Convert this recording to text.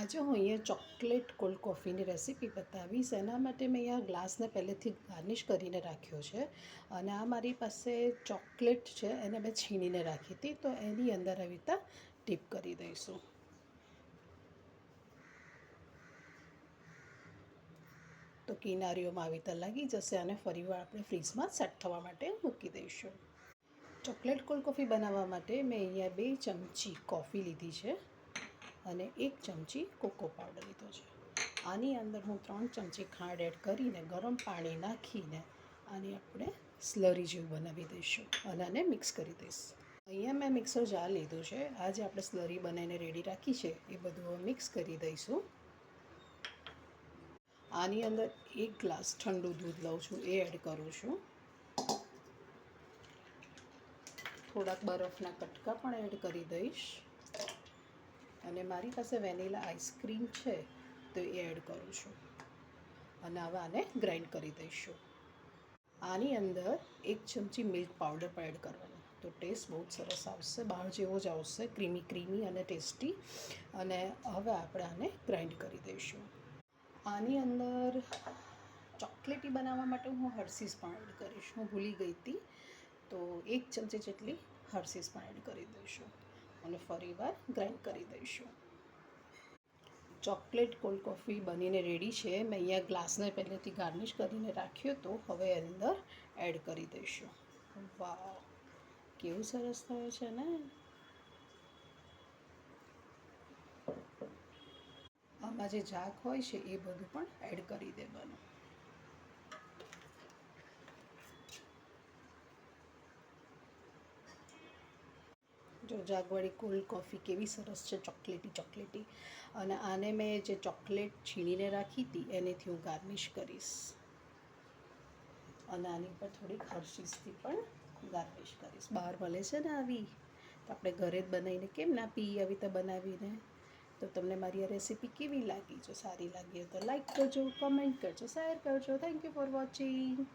આજે હું અહીંયા ચોકલેટ કોલ્ડ કોફીની રેસીપી બતાવીશ. એના માટે મેં અહીંયા ગ્લાસને પહેલેથી ગાર્નિશ કરીને રાખ્યો છે અને આ મારી પાસે ચોકલેટ છે, એને મેં છીણીને રાખી હતી, તો એની અંદર આવી રીતે ટીપ કરી દઈશું. તો કિનારીઓમાં આવી રીતે લાગી જશે અને ફરીવાર આપણે ફ્રીજમાં સેટ થવા માટે મૂકી દઈશું. ચોકલેટ કોલ્ડ કોફી બનાવવા માટે મેં અહીંયા 2 ચમચી કોફી લીધી છે અને 1 ચમચી કોકો પાવડર લીધો છે. આની અંદર હું 3 ચમચી ખાંડ એડ કરીને ગરમ પાણી નાખીને આની આપણે સ્લરી જેવું બનાવી દઈશું અને આને મિક્સ કરી દઈશ. અહીંયા મેં મિક્સર જાર લીધું છે. આ જે આપણે સ્લરી બનાવીને રેડી રાખી છે એ બધું મિક્સ કરી દઈશું. આની અંદર 1 ગ્લાસ ઠંડુ દૂધ લઉં છું, એ એડ કરું છું. થોડાક બરફના કટકા પણ એડ કરી દઈશ અને મારી પાસે વેનીલા આઈસ્ક્રીમ છે તો એ એડ કરું છું અને હવે આને ગ્રાઇન્ડ કરી દઈશું. આની અંદર 1 ચમચી મિલ્ક પાવડર પણ એડ કરવાનો, તો ટેસ્ટ બહુ સરસ આવશે, બહાર જેવો જ આવશે, ક્રીમી અને ટેસ્ટી. અને હવે આપણે આને ગ્રાઇન્ડ કરી દઈશું. આની અંદર ચોકલેટી બનાવવા માટે હું હર્શીઝ પણ એડ કરીશ. હું ભૂલી ગઈ હતી, તો 1 ચમચી જેટલી હર્શીઝ પણ એડ કરી દઈશું અને ફરીવાર ગ્રાઇન્ડ કરી દઈશું. ચોકલેટ કોલ્ડ કોફી બનીને રેડી છે. મેં અહીંયા ગ્લાસને પહેલેથી ગાર્નિશ કરીને રાખ્યો તો હવે અંદર એડ કરી દઈશું. વાવ, કેવું સરસ થયું છે ને! આમાં જે ઝાગ હોય છે એ બધું પણ એડ કરી દેવાનું. જો જાગવાળી કોલ્ડ કોફી કેવી સરસ છે, ચોકલેટી. અને આને મેં જે ચોકલેટ છીણીને રાખી હતી એનેથી હું ગાર્નિશ કરીશ અને આની પર થોડીક હર્શીઝથી પણ ગાર્નિશ કરીશ. બહાર મળે છે ને આવી, તો આપણે ઘરે જ બનાવીને કેમ ના પીએ આવી રીતે બનાવીને. તો તમને મારી આ રેસીપી કેવી લાગી? જો સારી લાગી હોય તો લાઈક કરજો, કમેન્ટ કરજો, શેર કરજો. Thank you for watching.